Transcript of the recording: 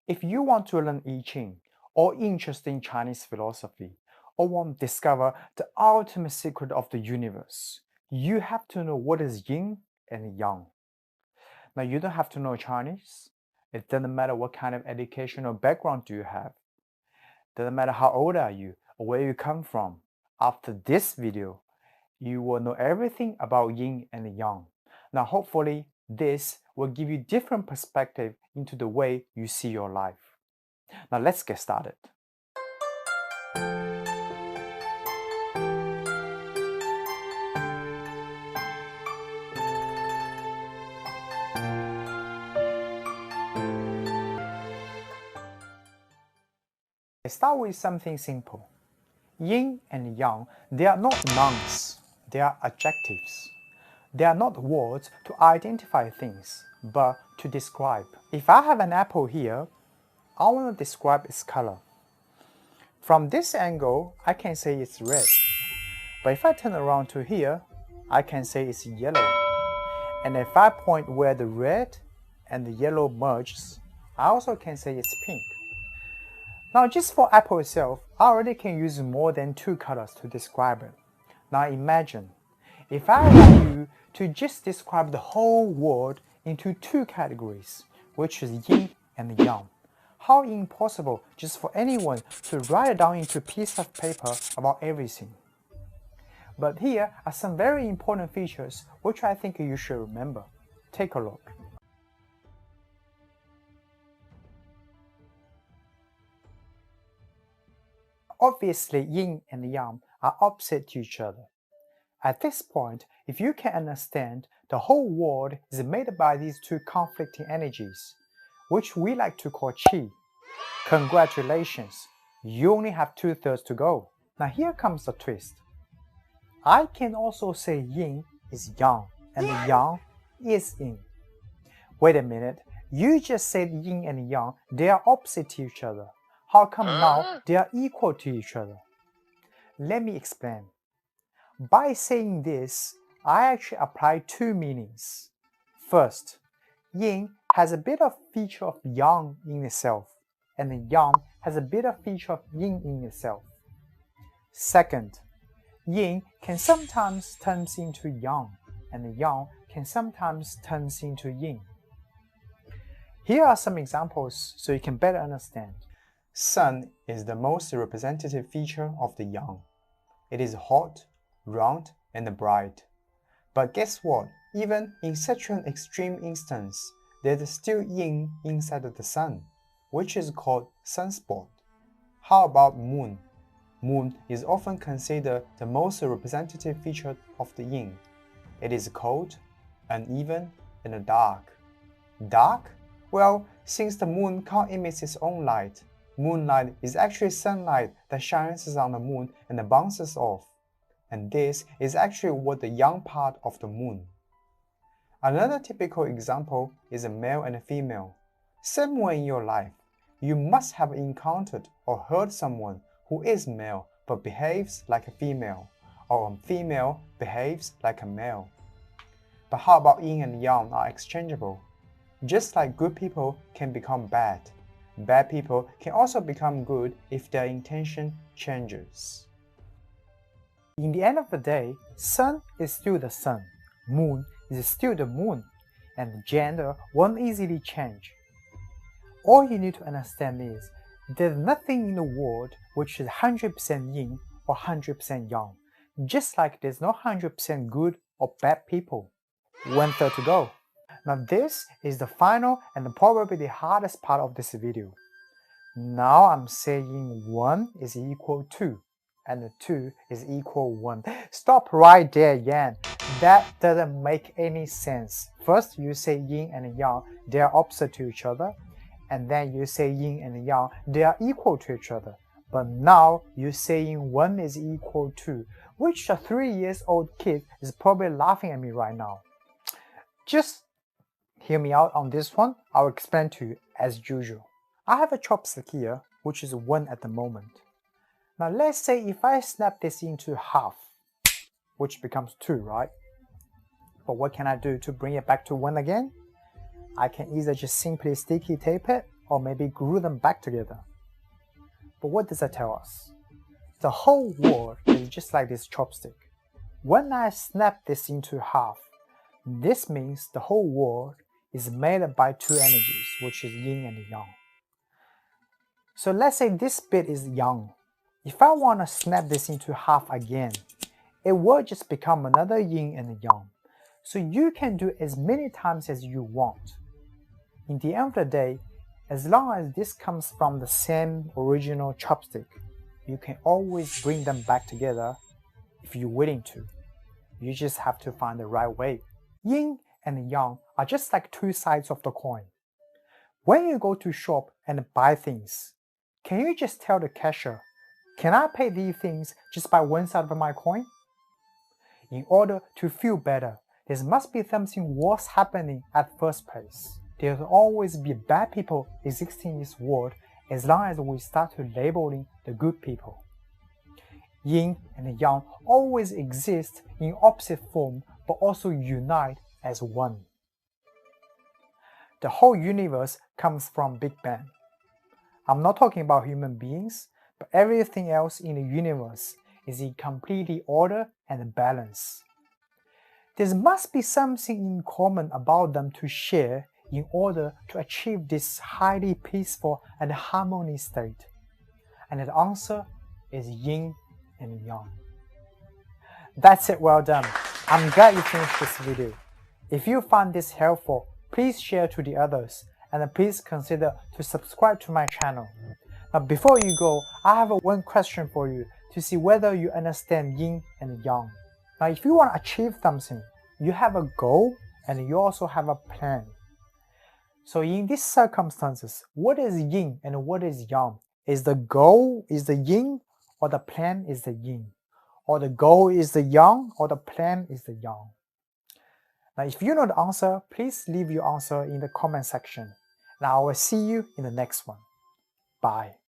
If you want to learn I-Ching, or interested in Chinese philosophy, or want to discover the ultimate secret of the universe, you have to know what is Yin and Yang. Now, you don't have to know Chinese. It doesn't matter what kind of education or background do you have. Doesn't matter how old are you or where you come from. After this video, you will know everything about Yin and Yang. Now, hopefully, this will give you different perspective into the way you see your life. Now, let's get started. Let's start with something simple. Yin and Yang, they are not nouns, they are adjectives. They are not words to identify things, but to describe. If I have an apple here, I want to describe its color. From this angle, I can say it's red. But if I turn around to here, I can say it's yellow. And if I point where the red and the yellow merges, I also can say it's pink. Now, just for apple itself, I already can use more than two colors to describe it. Now imagine, if I allow you to just describe the whole world into two categories, which is Yin and Yang, how impossible just for anyone to write it down into a piece of paper about everything. But here are some very important features which I think you should remember. Take a look. Obviously, Yin and Yang are opposite to each other. At this point, if you can understand, the whole world is made by these two conflicting energies, which we like to call Qi. Congratulations, you only have 2/3 to go. Now here comes the twist. I can also say Yin is Yang and Yang is Yin. Wait a minute, you just said Yin and Yang, they are opposite to each other. How come now they are equal to each other? Let me explain. By saying this, I actually apply two meanings. First, Yin has a bit of feature of Yang in itself, and the Yang has a bit of feature of Yin in itself. Second, Yin can sometimes turn into Yang, and the Yang can sometimes turn into Yin. Here are some examples so you can better understand. Sun is the most representative feature of the Yang. It is hot, round, and bright. But guess what? Even in such an extreme instance, there's still Yin inside of the sun, which is called sunspot. How about Moon? Moon is often considered the most representative feature of the Yin. It is cold, uneven, and dark. Dark? Well, since the moon can't emit its own light, moonlight is actually sunlight that shines on the moon and bounces off. And this is actually what the yang part of the moon. Another typical example is a male and a female. Somewhere in your life, you must have encountered or heard someone who is male but behaves like a female, or a female behaves like a male. But how about yin and yang are exchangeable? Just like good people can become bad, bad people can also become good if their intention changes. In the end of the day, sun is still the sun, moon is still the moon, and the gender won't easily change. All you need to understand is, there's nothing in the world which is 100% yin or 100% yang, just like there's no 100% good or bad people. 1/3 to go. Now this is the final and probably the hardest part of this video. Now I'm saying 1 is equal to, and 2 is equal 1. Stop right there, Yan. That doesn't make any sense. First you say yin and yang, they are opposite to each other. And then you say yin and yang, they are equal to each other. But now you're saying 1 is equal to, which a 3-year-old kid is probably laughing at me right now. Just hear me out on this one. I'll explain to you as usual. I have a chopstick here, which is 1 at the moment. Now let's say if I snap this into half, which becomes 2, right? But what can I do to bring it back to 1 again? I can either just simply sticky tape it, or maybe glue them back together. But what does that tell us? The whole world is just like this chopstick. When I snap this into half, this means the whole world is made up by two energies, which is yin and yang. So let's say this bit is yang. If I want to snap this into half again, it will just become another yin and a yang. So you can do as many times as you want. In the end of the day, as long as this comes from the same original chopstick, you can always bring them back together if you're willing to. You just have to find the right way. Yin and yang are just like two sides of the coin. When you go to shop and buy things, can you just tell the cashier, can I pay these things just by one side of my coin? In order to feel better, there must be something worse happening at first place. There will always be bad people existing in this world as long as we start to labeling the good people. Yin and Yang always exist in opposite form but also unite as one. The whole universe comes from Big Bang. I'm not talking about human beings, but everything else in the universe is in completely order and balance. There must be something in common about them to share in order to achieve this highly peaceful and harmonious state. And the answer is Yin and Yang. That's it, well done. I'm glad you finished this video. If you found this helpful, please share to the others and please consider to subscribe to my channel. Now before you go, I have one question for you to see whether you understand Yin and Yang. Now if you want to achieve something, you have a goal and you also have a plan. So in these circumstances, what is Yin and what is Yang? Is the goal is the Yin or the plan is the Yin? Or the goal is the Yang or the plan is the Yang? Now if you know the answer, please leave your answer in the comment section. And I will see you in the next one. Bye.